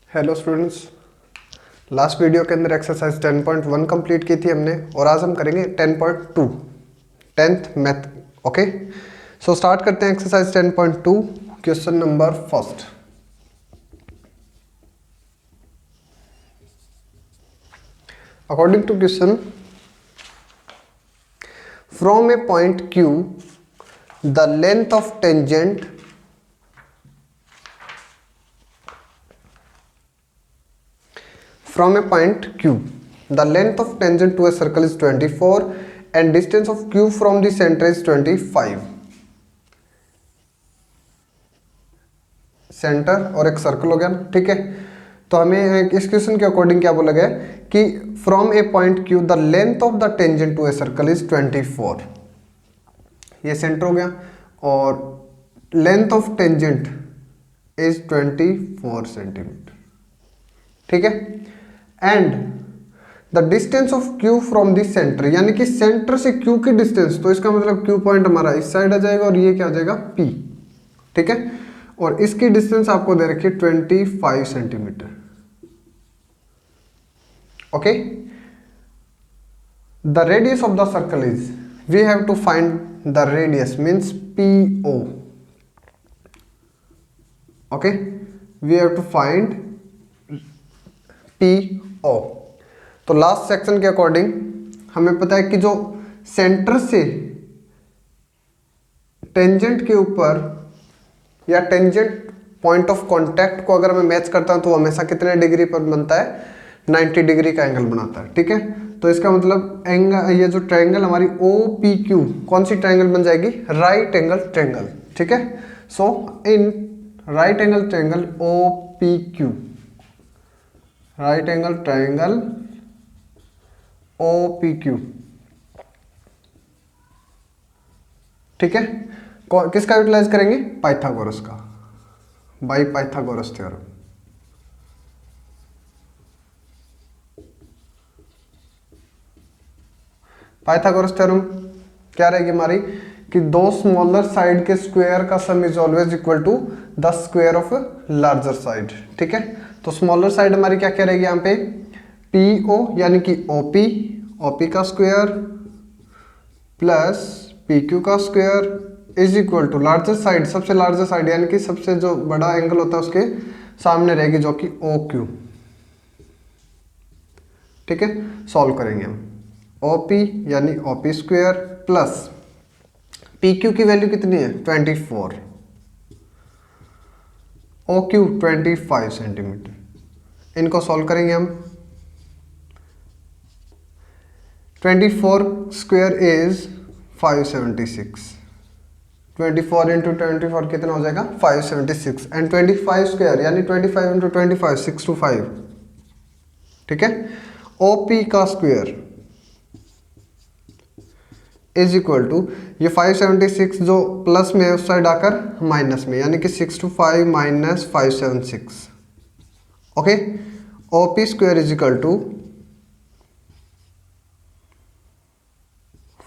Hello students, last video के अंदर exercise 10.1 complete की थी हमने और आज हम करेंगे 10.2 10th मैथ। ओके, सो स्टार्ट करते हैं exercise 10.2। Question number first. According to question, from a point Q the length of tangent from a point Q, the length of tangent to a circle is 24 and distance of Q from the center is 25। Centre और एक circle हो गया, ठीक है। तो हमें इस question के अकॉर्डिंग क्या बोला गया कि from a point Q the length of the tangent to a circle is 24। ये सेंटर हो गया और length of tangent is 24 centimetre, ठीक है। And the distance of Q from the centre, यानी कि सेंटर से Q की डिस्टेंस, तो इसका मतलब Q पॉइंट हमारा इस साइड आ जाएगा और ये क्या आ जाएगा P, ठीक है। और इसकी डिस्टेंस आपको दे रखी है 25 centimetre. Okay, the radius of the circle is, we have to find the radius means PO। Okay, we have to find PO। तो लास्ट सेक्शन के अकॉर्डिंग हमें पता है कि जो सेंटर से टेंजेंट के ऊपर या टेंजेंट पॉइंट ऑफ कांटेक्ट को अगर मैं मैच करता हूं तो हमेशा कितने डिग्री पर बनता है, 90 डिग्री का एंगल बनाता है, ठीक है। तो इसका मतलब एंगल, ये जो ट्रायंगल हमारी OPQ कौन सी ट्रायंगल बन जाएगी, राइट एंगल ट्रायंगल, ठीक है। So in right angle triangle OPQ, right angle triangle OPQ, ठीक है। किसका यूटिलाइज करेंगे, पाइथागोरस का, by Pythagoras theorem. Pythagoras theorem क्या रहेगी हमारी कि दो स्मॉलर साइड के स्क्वायर का sum is always equal to the square of larger side, ठीक है। तो स्मॉलर साइड हमारी क्या क्या रहेगी यहाँ पे, PO यानी कि OP का स्क्वायर प्लस PQ का square is equal to larger side, सबसे लार्जर साइड यानी कि सबसे जो बड़ा एंगल होता है उसके सामने रहेगी जो कि OQ, ठीक है। सॉल्व करेंगे हम, OP यानी OP स्क्वायर प्लस PQ की वैल्यू कितनी है 24, OQ 25 सेंटीमीटर। इनको सॉल्व करेंगे हम, 24 स्क्वायर इज 576, 24 इंटू 24 कितना हो जाएगा 576 एंड 25 स्क्वायर यानी 25 इंटू 25 625, ठीक है। OP का स्क्वायर इज इक्वल टू ये 576 जो प्लस में है उस साइड आकर माइनस में, यानी कि 625 minus 576। Okay, OP square is equal to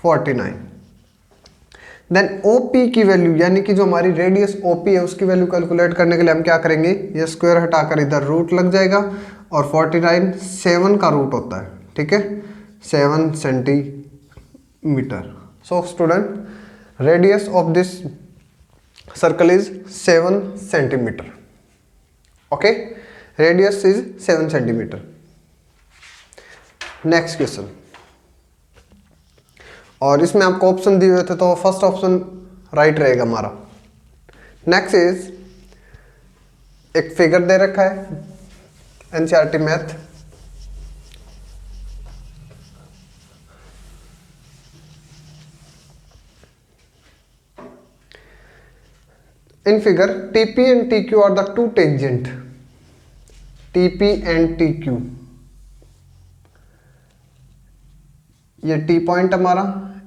49। Then OP की वैल्यू यानी कि जो हमारी रेडियस OP है उसकी वैल्यू कैलकुलेट करने के लिए हम क्या करेंगे, ये स्क्वायर हटाकर इधर रूट लग जाएगा और 49 7 का रूट होता है, ठीक है, 7 centimetre. So student, radius of this circle is 7 centimetre. Okay, radius is 7 centimetre. Next question, और इसमें आपको ऑप्शन दिए हुए थे तो फर्स्ट ऑप्शन राइट रहेगा हमारा। नेक्स्ट इज, एक फिगर दे रखा है NCERT math, in figure TP and TQ are the two tangent, TP and TQ, ये T पॉइंट हमारा,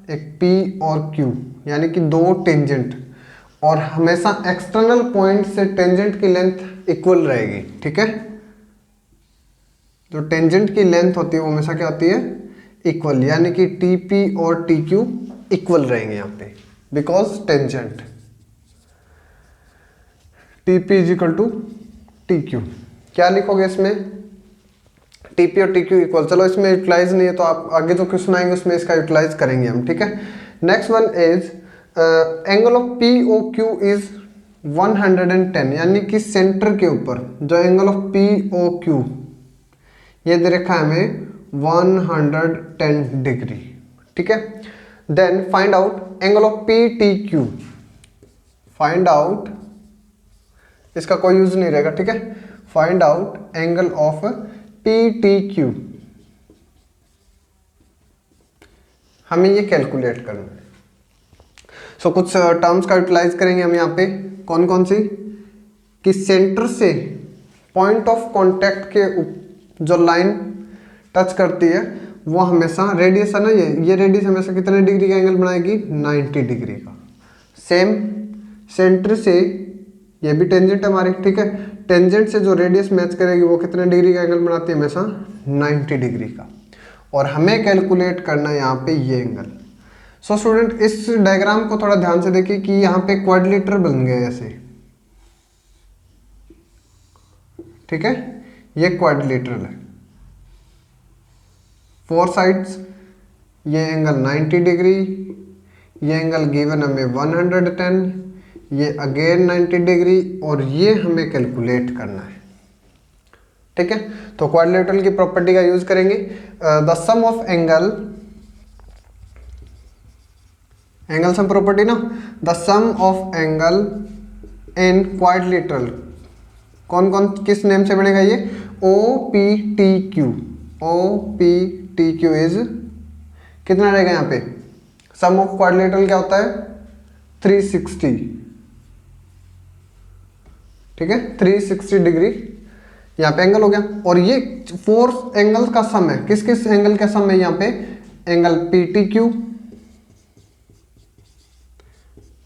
एक P और Q यानी कि दो टेंजेंट, और हमेशा एक्सटर्नल पॉइंट से टेंजेंट की लेंथ इक्वल रहेगी, ठीक है। जो टेंजेंट की लेंथ होती है वो हमेशा क्या होती है, इक्वल, यानी कि TP और TQ इक्वल रहेंगे यहाँ पे, because tangent TP is equal to TQ। क्या लिखोगे इसमें, टीपी और टीक्यू इक्वल, चलो इसमें यूटिलाइज नहीं है तो आप आगे जो क्वेश्चन आएंगे उसमें इसका यूटिलाइज करेंगे हम, ठीक है। Next one is angle of P O Q is 110, यानी कि सेंटर के ऊपर जो angle of P O Q ये दे रखा है हमें 110 डिग्री, ठीक है। Then find out angle of P T Q, find out, इसका कोई यूज नहीं रहेगा, ठीक है। Find out angle of P T Q, हमें ये कैलकुलेट करना है। सो कुछ टर्म्स का यूटिलाइज करेंगे हम यहाँ पे, कौन कौन सी, कि सेंटर से पॉइंट ऑफ कांटेक्ट के जो लाइन टच करती है वो हमेशा रेडियस है ना, ये रेडियस हमेशा कितने डिग्री का एंगल बनाएगी, 90 डिग्री का। सेम सेंटर से, ये भी टेंजेंट है हमारी, ठीक है, टेंजेंट से जो रेडियस मैच करेगी वो कितने डिग्री का एंगल बनाती है, हमेशा 90 डिग्री का। और हमें कैलकुलेट करना है यहाँ पे ये एंगल। सो स्टूडेंट इस डायग्राम को थोड़ा ध्यान से देखिए कि यहाँ पे क्वाड्रिलेटरल बन गया ऐसे, ठीक है, ये क्वाड्रिलेटरल है, 4 साइड्स, ये एंगल 90 डिग्री, ये एंगल गिवन हमें 110, ये अगेन 90 डिग्री, और ये हमें कैलकुलेट करना है, ठीक है। तो क्वाड्रिलेटरल की प्रॉपर्टी का यूज करेंगे, the sum of angle, angle sum property ना, the sum of angle in quadrilateral, कौन कौन किस नेम से बनेगा ये, O P T Q, O P T Q is कितना रहेगा यहाँ पे, सम ऑफ क्वाड्रिलेटरल क्या होता है, 360, ठीक है, 360 डिग्री यहाँ पे एंगल हो गया। और ये 4 एंगल्स का सम है, किस किस एंगल का सम है यहाँ पे, angle P T Q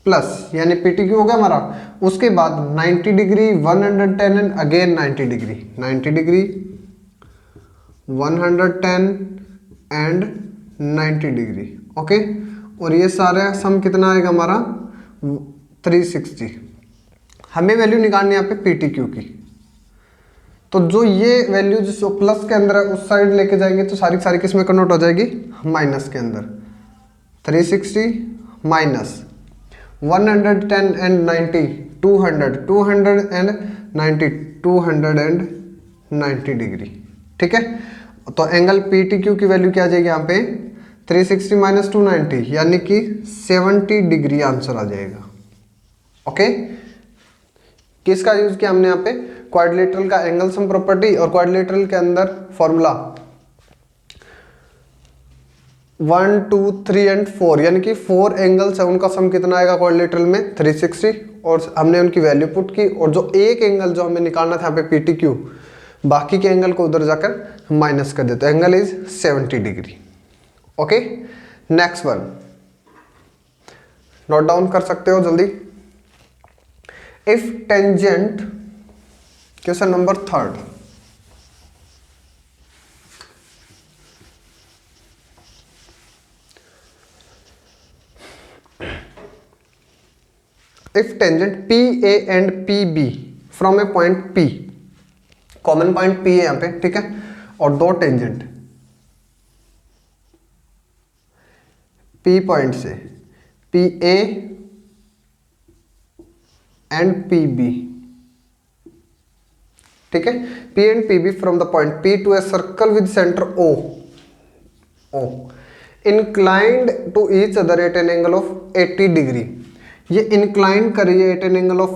plus, यानी पी टी क्यू हो गया हमारा, उसके बाद 90 degree, 110 and again 90 degree, 90 degree, 110 and 90 degree, okay. और ये सारा सम कितना आएगा हमारा, 360। हमें वैल्यू निकालनी है यहाँ पे पी टी क्यू की, तो जो ये वैल्यू जो प्लस के अंदर है उस साइड लेके जाएंगे तो सारी सारी किस में कन्वर्ट हो जाएगी, माइनस के अंदर, 360 माइनस 110 एंड 90, 200, 200 एंड 90, 290 डिग्री, ठीक है। तो एंगल पी टी क्यू की वैल्यू क्या आ जाएगी यहाँ पे, 360 माइनस 290, यानी कि 70 डिग्री आंसर आ जाएगा, ओके। किसका यूज किया हमने यहाँ पे, क्वाड्रिलेटरल का एंगल सम प्रॉपर्टी, और क्वाड्रिलेटरल के अंदर फॉर्मूला 1 2 3 एंड 4, यानी कि 4 एंगल्स है, उनका सम कितना आएगा क्वाड्रिलेटरल में, 360, और हमने उनकी वैल्यू पुट की, और जो एक एंगल जो हमें निकालना था यहाँ पे पी टी क्यू, बाकी के एंगल को उधर जाकर माइनस कर देते, angle is 70 degree, okay. Next one note down कर सकते हो जल्दी, if tangent, question number 3, if tangent PA and PB from a point P, common point P है यहाँ पे, ठीक है, और दो टेंजेंट P पॉइंट से PA एंड PB, ठीक है, P and PB from the point P to a circle with center O inclined to each other at an angle of 80 degree, ये इंक्लाइन करिए at an angle of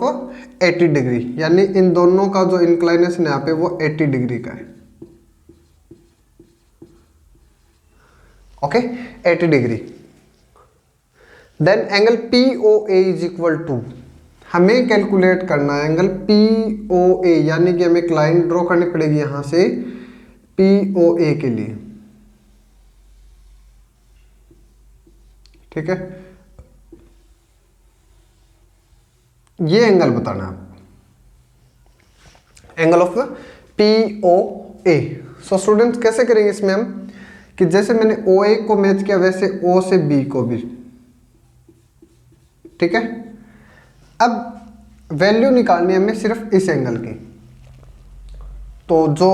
80 degree, यानी इन दोनों का जो inclination है यहाँ पे वो 80 डिग्री का है, okay, 80 degree. Then angle P O A is equal to, हमें कैलकुलेट करना है एंगल पी ओ ए, यानी कि हमें एक लाइन ड्रॉ करनी पड़ेगी यहां से पी ओ ए के लिए, ठीक है, ये एंगल बताना है angle of P O A. So students कैसे करेंगे इसमें हम, कि जैसे मैंने ओ ए को मैच किया वैसे ओ से बी को भी, ठीक है। अब वैल्यू निकालनी है हमें सिर्फ इस एंगल की, तो जो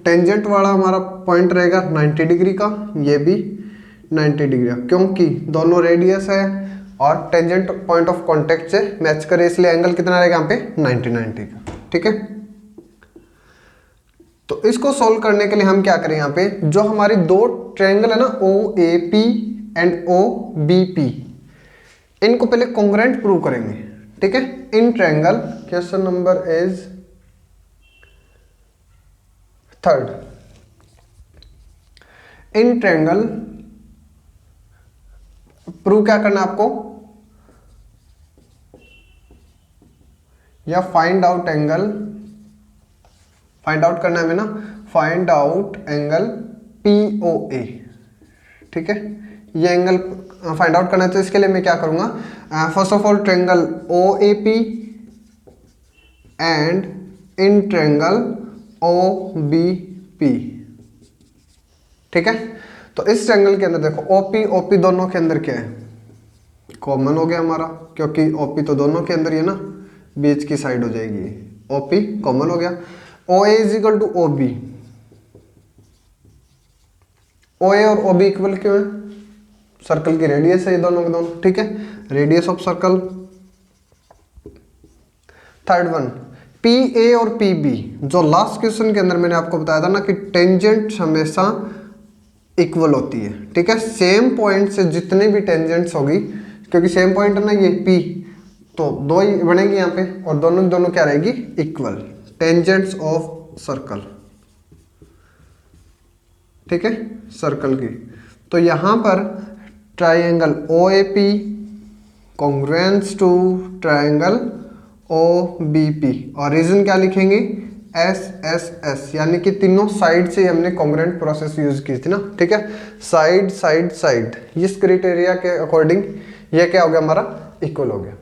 टेंजेंट वाला हमारा पॉइंट रहेगा 90 डिग्री का, ये भी 90 डिग्री का, क्योंकि दोनों रेडियस है और टेंजेंट पॉइंट ऑफ कांटेक्ट से मैच करे, इसलिए एंगल कितना रहेगा यहाँ पे 90 का। ठीक है, तो इसको सॉल्व करने के लिए हम क्या करें, यहाँ पे जो हमारी दो ट्रायंगल है ना OAP एंड OBP, इनको पहले कॉन्ग्रुएंट प्रूव करेंगे। ठीक है, in triangle, question number is 3rd, in triangle prove क्या करना है आपको, या find out angle, find out करना है हमें ना, फाइंड आउट एंगल POA। ठीक है, ये एंगल फाइंड आउट करना है, तो इसके लिए मैं क्या करूंगा, first of all triangle OAP and in triangle OBP। ठीक है, तो इस ट्रायंगल के अंदर देखो OP दोनों के अंदर क्या है, कॉमन हो गया हमारा, क्योंकि OP तो दोनों के अंदर ही है ना, बीच की साइड हो जाएगी, OP कॉमन हो गया। OA is equal to OB, OA और OB इक्वल क्यों है, सर्कल की रेडियस है ये दोनों के दोनों। ठीक है, radius of circle. 3rd one, PA और PB, जो लास्ट क्वेश्चन के अंदर मैंने आपको बताया था ना कि टेंजेंट हमेशा इक्वल होती है। ठीक है, सेम पॉइंट से जितने भी टेंजेंट्स होगी, क्योंकि सेम पॉइंट है ना ये P, तो दो ही बनेगी यहाँ पे, और दोनों दोनों क्या रहेगी, इक्वल, टेंजेंट्स ऑफ सर्कल। ठीक है, सर्कल की। तो यहां पर triangle OAP congruence to triangle OBP, और रीजन क्या लिखेंगे, SSS, यानी कि तीनों साइड से हमने कॉन्ग्रुएंट प्रोसेस यूज की थी ना। ठीक है, साइड साइड साइड, इस क्राइटेरिया के अकॉर्डिंग ये क्या हो गया, हमारा इक्वल हो गया।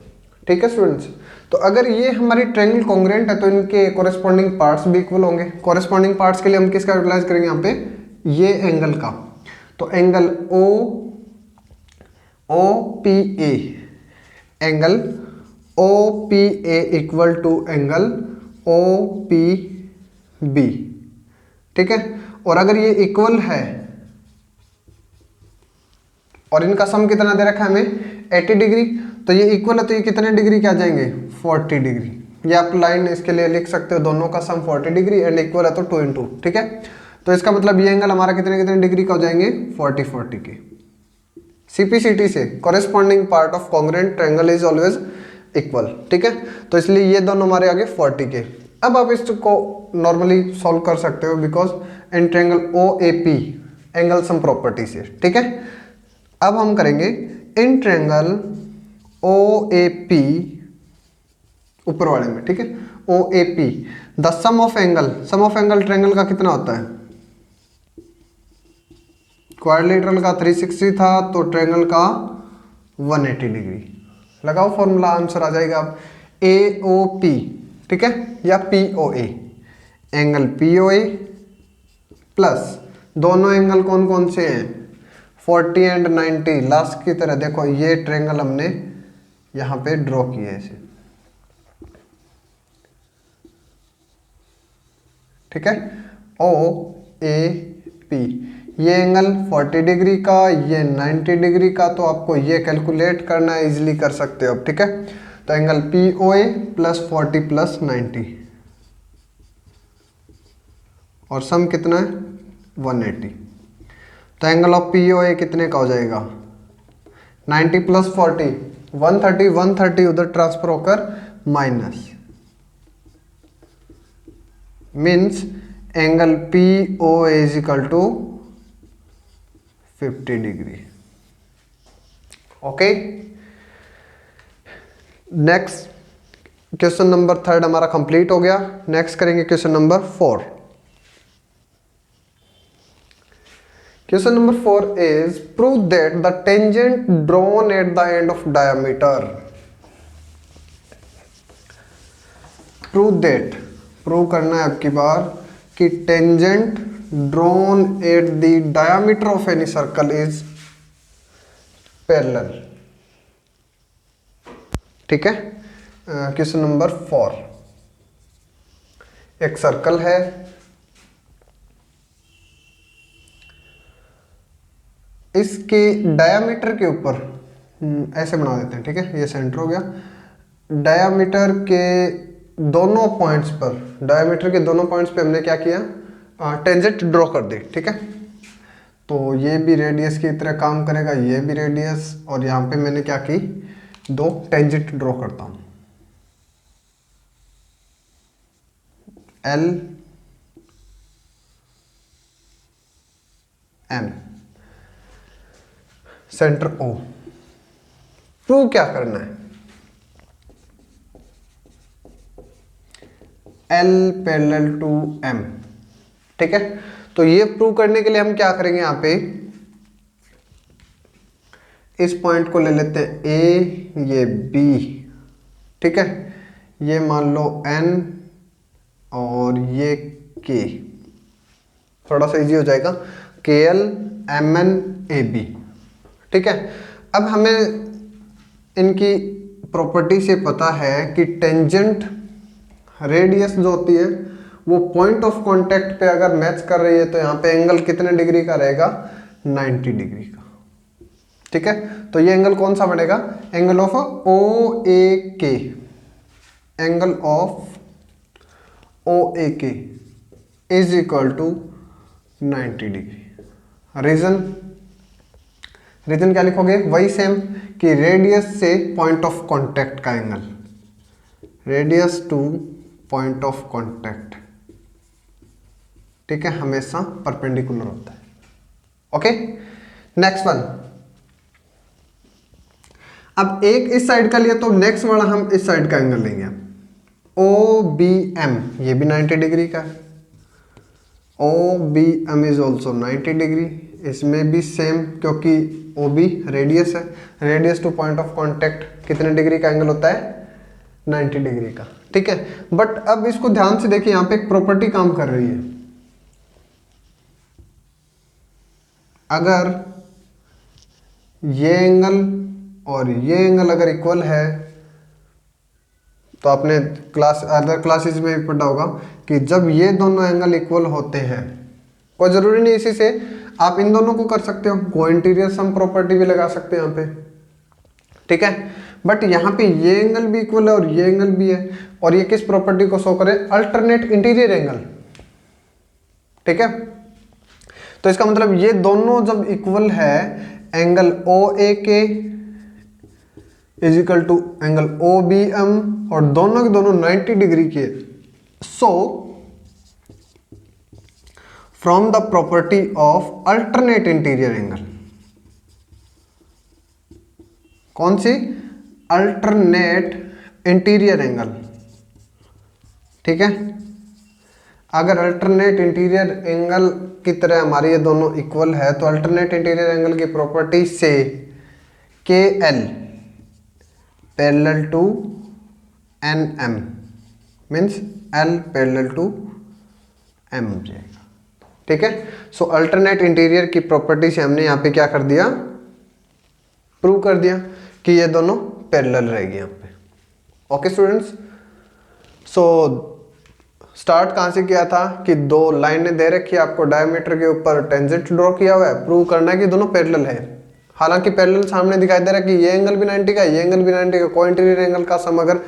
ठीक है स्टूडेंट्स, तो अगर ये हमारी ट्रायंगल कॉन्ग्रुएंट है तो इनके कोरेस्पॉन्डिंग पार्ट्स भी इक्वल होंगे। कोरेस्पॉन्डिंग पार्ट्स के लिए हम किसका यूटिलाइज करेंगे, यहाँ पे ये एंगल का, तो angle OPA, angle OPA equal to angle OPB। ठीक है, और अगर ये इक्वल है और इनका सम कितना दे रखा है हमें 80 डिग्री, तो ये इक्वल है तो ये कितने डिग्री के आ जाएंगे, 40 डिग्री। ये आप लाइन इसके लिए लिख सकते हो, दोनों का सम 40 डिग्री एंड इक्वल है तो 2 × 2। ठीक है, तो इसका मतलब ये एंगल हमारा कितने कितने डिग्री का हो जाएंगे, 40 के। CPCT से corresponding part of congruent triangle is always equal. ठीक है, तो इसलिए ये दोनों हमारे आगे 40 के। अब आप इसको नॉर्मली सॉल्व कर सकते हो, because in triangle OAP angle sum property से। ठीक है, अब हम करेंगे इन ट्रायंगल OAP ऊपर वाले में। ठीक है, OAP the sum of angle triangle का कितना होता है, क्वाड्रिलेटरल का 360 था, तो ट्रायंगल का 180 डिग्री। लगाओ फॉर्मूला, आंसर आ जाएगा अब AOP। ठीक है, या POA, एंगल POA प्लस दोनों एंगल कौन कौन से हैं, 40 एंड 90, लास्ट की तरह। देखो ये ट्रायंगल हमने यहां पे ड्रॉ किया है इसे। ठीक है, OAP, ये एंगल 40 डिग्री का, ये 90 डिग्री का, तो आपको ये कैलकुलेट करना है, इजीली कर सकते हो अब। ठीक है, तो एंगल POA प्लस 40 प्लस 90, और सम कितना है 180, तो एंगल ऑफ POA कितने का हो जाएगा, 90 प्लस 40 130, 130 उधर ट्रांसफर होकर minus, means angle POA is equal to 50 degree. Okay, next question number 3 हमारा कंप्लीट हो गया। नेक्स्ट करेंगे question number 4। Question number 4 is prove that the tangent drawn at the end of diameter. Prove that, prove करना है अब की बार कि tangent drawn at the diameter of any circle is parallel. ठीक है, क्वेश्चन नंबर 4, एक सर्कल है इसके डायामीटर के ऊपर ऐसे बना देते हैं, ठीक है, ये सेंटर हो गया। डायामीटर के दोनों पॉइंट्स पर, डायामीटर के दोनों पॉइंट्स पे हमने क्या किया, टेंजेंट ड्रॉ कर दी, ठीक है। तो ये भी रेडियस की तरह काम करेगा, ये भी रेडियस, और यहाँ पे मैंने क्या की, दो टेंजेंट ड्रॉ करता हूँ, L M, centre O. Prove क्या करना है, एल पैरेलल टू एम, ठीक है। तो ये प्रूव करने के लिए हम क्या करेंगे, यहां पे इस पॉइंट को ले लेते हैं ए, ये बी, ठीक है, ये मान लो एन और ये के, थोड़ा सा इजी हो जाएगा, K L M N A B, ठीक है। अब हमें इनकी प्रॉपर्टी से पता है कि टेंजेंट रेडियस जो होती है वो पॉइंट ऑफ कांटेक्ट पे अगर मैच कर रही है तो यहाँ पे एंगल कितने डिग्री का रहेगा, 90 डिग्री का, ठीक है। तो ये एंगल कौन सा बनेगा, एंगल ऑफ ओ ए के, angle of O A K is equal to 90 degree. Reason क्या लिखोगे, वही सेम कि रेडियस से पॉइंट ऑफ कांटेक्ट का angle, radius to point of contact, ठीक है, हमेशा परपेंडिकुलर होता है। Okay, next one. अब एक इस साइड का लिया तो नेक्स्ट वाला हम इस साइड का एंगल लेंगे, ओ बी एम, ये भी 90 डिग्री का है, O B M is also 90 degree, इसमें भी सेम, क्योंकि ओ बी रेडियस है, radius to point of contact कितने डिग्री का एंगल होता है, 90 डिग्री का, ठीक है। बट अब इसको ध्यान से देखिए, यहां पे एक प्रॉपर्टी काम कर रही है, अगर ये एंगल और ये एंगल अगर इक्वल है, तो आपने अदर क्लासेस में भी पढ़ा होगा कि जब ये दोनों एंगल इक्वल होते हैं, कोई जरूरी नहीं इसी से आप इन दोनों को कर सकते हो, को इंटीरियर सम प्रॉपर्टी भी लगा सकते हैं यहाँ पे, ठीक है। बट यहाँ पे ये एंगल भी इक्वल है और ये एंगल भी है, और ये किस प्रॉपर्टी को शो करे, अल्टरनेट इंटीरियर एंगल, ठीक है। तो इसका मतलब ये दोनों जब इक्वल है, angle O A K is equal to angle O B M, और दोनों के दोनों 90 डिग्री के, so from the property of alternate interior angle, कौन सी, अल्टरनेट इंटीरियर एंगल, ठीक है। अगर अल्टरनेट इंटीरियर एंगल की तरह हमारे ये दोनों इक्वल है, तो अल्टरनेट इंटीरियर एंगल की प्रॉपर्टी से K L parallel to N M means L parallel to M हो जाएगा, ठीक है। सो अल्टरनेट इंटीरियर की प्रॉपर्टी से हमने यहाँ पे क्या कर दिया, प्रूव कर दिया कि ये दोनों पैरेलल रहेगी यहाँ पे। ओके स्टूडेंट्स, सो स्टार्ट कहाँ से किया था कि दो लाइनें दे रखी है आपको, डायमीटर के ऊपर टेंजेंट ड्रॉ किया हुआ है, प्रूव करना है कि दोनों पैरेलल है। हालांकि पैरेलल सामने दिखाई दे रहा है कि ये एंगल भी 90 का, ये एंगल भी 90 का, को इंटीरियर एंगल का सम अगर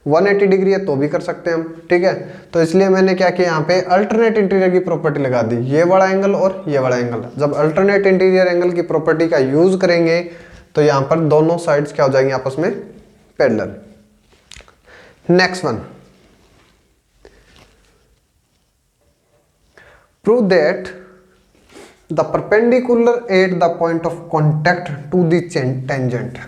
180 डिग्री है तो भी कर सकते हैं हम, ठीक है। तो इसलिए मैंने क्या किया, यहाँ पे अल्टरनेट इंटीरियर की प्रॉपर्टी लगा दी, ये वाला एंगल और ये वाला एंगल। जब अल्टरनेट इंटीरियर एंगल की प्रॉपर्टी का यूज करेंगे तो यहाँ पर दोनों साइड्स क्या हो जाएंगे, आपस में parallel. Next one, prove that the perpendicular at the point of contact to the tangent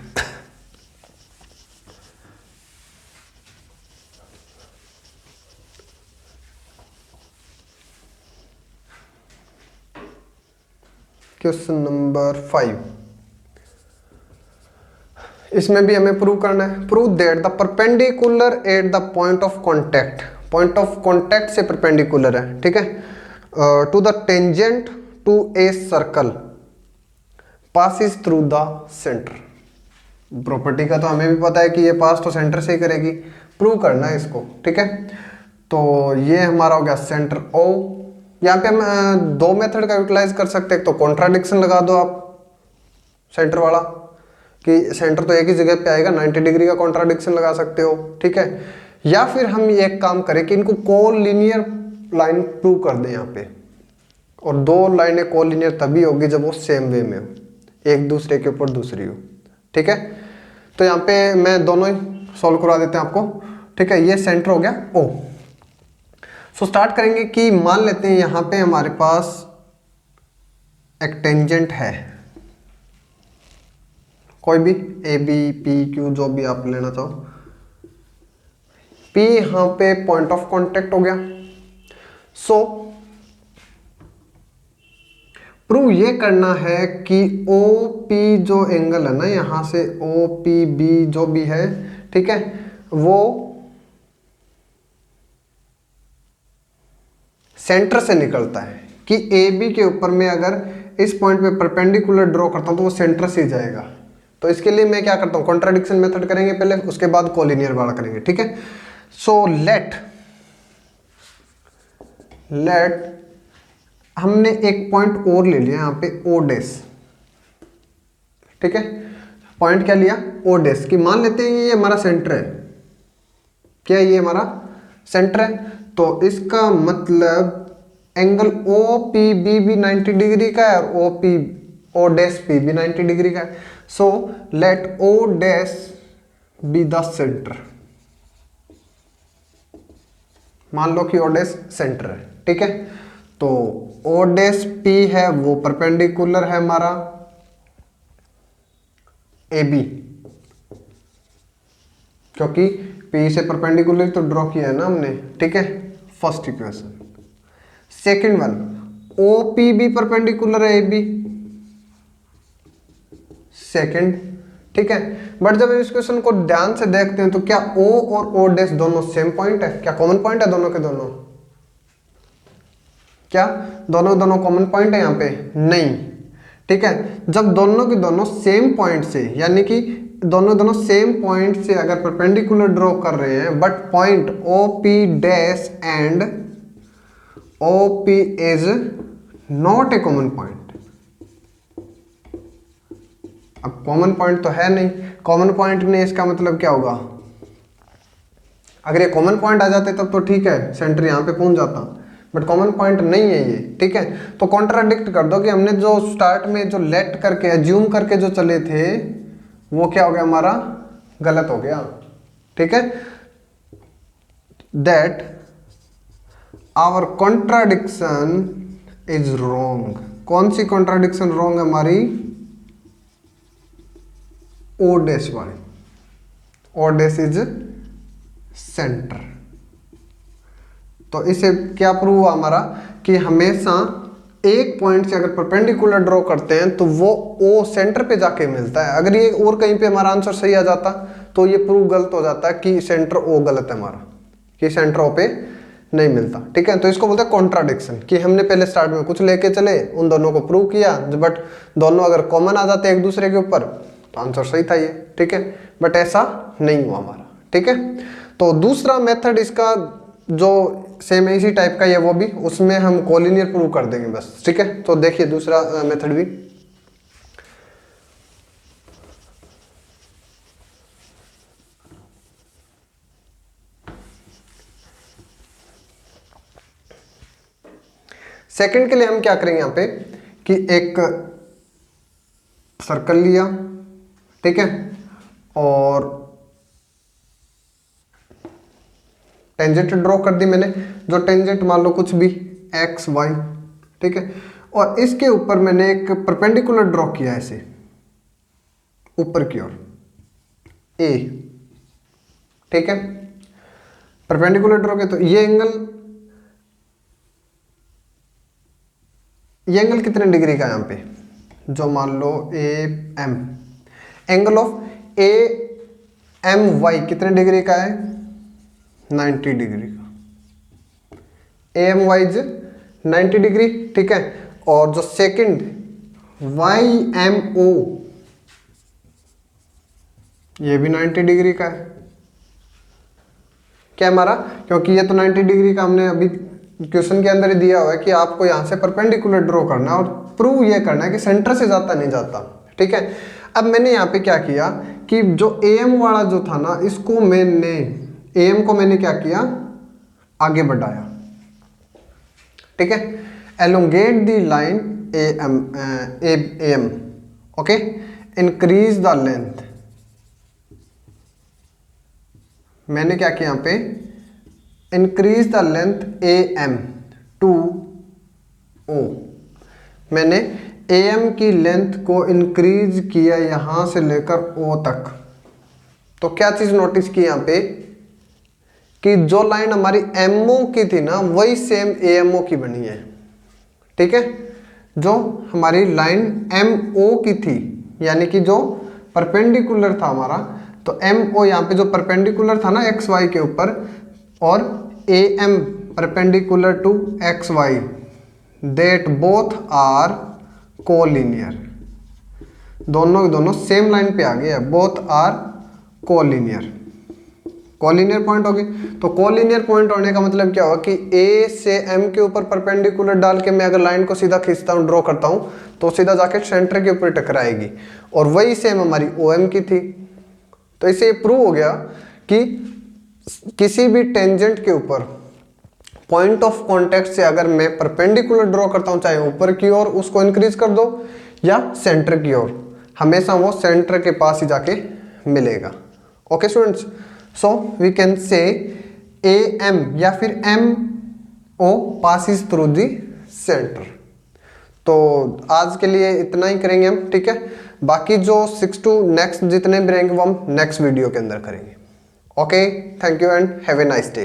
question number 5, इसमें भी हमें प्रूव करना है, prove that the perpendicular at the point of contact, point of contact से परपेंडिकुलर है, ठीक है, to the tangent to a circle passes through the centre. Property का तो हमें भी पता है कि ये पास तो सेंटर से ही करेगी, प्रूव करना है इसको, ठीक है। तो ये हमारा हो गया सेंटर ओ। यहाँ पे हम दो मेथड का यूटिलाइज कर सकते हैं, तो कॉन्ट्राडिक्शन लगा दो आप, सेंटर वाला, कि सेंटर तो एक ही जगह पे आएगा, 90 डिग्री का कॉन्ट्राडिक्शन लगा सकते हो, ठीक है। या फिर हम ये एक काम करें कि इनको कोलिनियर लाइन प्रूव कर दें यहाँ पे, और दो लाइनें कोलिनियर तभी होगी जब वो सेम वे में हो, एक दूसरे के ऊपर दूसरी हो, ठीक है। तो यहाँ पे मैं दोनों ही सॉल्व करवा देते हैं आपको, ठीक है। ये सेंटर हो गया ओ। सो स्टार्ट करेंगे कि मान लेते हैं यहाँ पे हमारे पास एक टेंजेंट है, कोई भी ए बी पी क्यू जो भी आप लेना चाहो। पी यहाँ पे पॉइंट ऑफ कांटेक्ट हो गया। सो प्रूव ये करना है कि ओ पी जो एंगल है ना, यहां से ओ पी बी जो भी है, ठीक है, वो सेंटर से निकलता है, कि ए बी के ऊपर में अगर इस पॉइंट पे परपेंडिकुलर ड्रॉ करता हूं तो वो सेंटर से ही जाएगा। तो इसके लिए मैं क्या करता हूं, कॉन्ट्राडिक्शन मेथड करेंगे पहले, उसके बाद कोलिनियर वाला करेंगे, ठीक है। सो लेट हमने एक पॉइंट और ले लिया यहाँ पे ओ डैश, ठीक है। पॉइंट क्या लिया, ओ डैश, कि मान लेते हैं ये हमारा सेंटर है, क्या ये हमारा सेंटर है, तो इसका मतलब एंगल ओ पी बी भी 90 डिग्री का है और ओ डैश पी भी 90 डिग्री का है। So let O dash B the centre, मान लो कि ओ डैश सेंटर है, ठीक है। तो ओ डैश पी है वो परपेंडिकुलर है हमारा ए बी, क्योंकि पी से परपेंडिकुलर तो ड्रॉ किया है ना हमने, ठीक है, first equation. Second one, O P भी परपेंडिकुलर है ए बी, सेकंड, ठीक है। बट जब इस क्वेश्चन को ध्यान से देखते हैं तो क्या ओ और ओ डैश दोनों सेम पॉइंट है, क्या कॉमन पॉइंट है दोनों के दोनों, क्या दोनों कॉमन पॉइंट है यहाँ पे, नहीं, ठीक है। जब दोनों के दोनों सेम पॉइंट से, यानी कि दोनों सेम पॉइंट से अगर परपेंडिकुलर ड्रॉ कर रहे हैं, but point O P dash and O P is not a common point. अब कॉमन पॉइंट तो है नहीं, कॉमन पॉइंट नहीं, इसका मतलब क्या होगा, अगर ये कॉमन पॉइंट आ जाते तब तो ठीक है, सेंटर यहाँ पे पहुंच जाता, बट कॉमन पॉइंट नहीं है ये, ठीक है। तो कॉन्ट्राडिक्ट कर दो कि हमने जो स्टार्ट में जो लेट करके एज्यूम करके जो चले थे वो क्या हो गया हमारा, गलत हो गया, ठीक है। That our contradiction is wrong. कौन सी कॉन्ट्राडिक्शन रॉन्ग है हमारी, ओ डैश वाली, ओ डैश इज सेंटर। तो इससे क्या प्रूव हुआ हमारा कि हमेशा एक पॉइंट से अगर परपेंडिकुलर ड्रॉ करते हैं तो वो ओ सेंटर पे जाके मिलता है। अगर ये और कहीं पे हमारा आंसर सही आ जाता तो ये प्रूव गलत हो जाता है कि सेंटर ओ गलत है हमारा, कि सेंटर ओ पे नहीं मिलता, ठीक है। तो इसको बोलते हैं कॉन्ट्राडिक्शन, कि हमने पहले स्टार्ट में कुछ लेके चले, उन दोनों को प्रूव किया, बट दोनों अगर कॉमन आ जाते एक दूसरे के ऊपर तो आंसर सही था ये, ठीक है। बट ऐसा नहीं हुआ हमारा, ठीक है। तो दूसरा मेथड इसका जो सेम इसी टाइप का है वो भी, उसमें हम कोलिनियर प्रूव कर देंगे बस, ठीक है। तो देखिए दूसरा मेथड भी, सेकंड के लिए हम क्या करेंगे यहाँ पे कि एक सर्कल लिया, ठीक है, और टेंजेंट ड्रॉ कर दी मैंने, जो टेंजेंट मान लो कुछ भी एक्स वाई, ठीक है, और इसके ऊपर मैंने एक परपेंडिकुलर ड्रॉ किया ऐसे ऊपर की ओर ए, ठीक है, परपेंडिकुलर ड्रॉ किया। तो ये एंगल कितने डिग्री का है यहाँ पे, जो मान लो A M, angle of A M Y कितने डिग्री का है, 90 डिग्री का, A M Y is 90 degree, ठीक है। और जो सेकंड वाई एम ओ ये भी 90 डिग्री का है, क्या हमारा, क्योंकि ये तो 90 डिग्री का हमने अभी क्वेश्चन के अंदर ही दिया हुआ है कि आपको यहां से परपेंडिकुलर ड्रॉ करना है और प्रूव ये करना है कि सेंटर से जाता नहीं जाता, ठीक है। अब मैंने यहाँ पे क्या किया कि जो AM वाला जो था ना, इसको मैंने AM को मैंने क्या किया, आगे बढ़ाया, ठीक है। Elongate the line AM, okay, increase the length. मैंने क्या किया यहाँ पे, increase the length AM to O। मैंने AM की लेंथ को इंक्रीज किया यहां से लेकर O तक। तो क्या चीज नोटिस की यहाँ पे कि जो लाइन हमारी MO की थी ना, वही सेम AMO की बनी है, ठीक है। जो हमारी लाइन MO की थी, यानी कि जो परपेंडिकुलर था हमारा, तो MO यहाँ पे जो परपेंडिकुलर था ना XY के ऊपर, और AM perpendicular to XY, that both are collinear. दोनों के दोनों सेम लाइन पे आ गए हैं, both are collinear. Collinear point हो गए। तो कोलिनियर पॉइंट होने का मतलब क्या हुआ कि A से M के ऊपर परपेंडिकुलर डाल के मैं अगर लाइन को सीधा खींचता हूँ, ड्रॉ करता हूँ, तो सीधा जाके सेंटर के ऊपर टकराएगी, और वही सेम हमारी OM की थी। तो इससे प्रूव हो गया कि किसी भी टेंजेंट के ऊपर पॉइंट ऑफ कांटेक्ट से अगर मैं परपेंडिकुलर ड्रॉ करता हूँ, चाहे ऊपर की ओर उसको इंक्रीज कर दो या सेंटर की ओर, हमेशा वो सेंटर के पास ही जाके मिलेगा। Okay students, so we can say AM या फिर MO passes through the centre. तो आज के लिए इतना ही करेंगे हम, ठीक है। बाकी जो 6 to नेक्स्ट जितने भी रहेंगे वो हम नेक्स्ट वीडियो के अंदर करेंगे। Okay, thank you and have a nice day.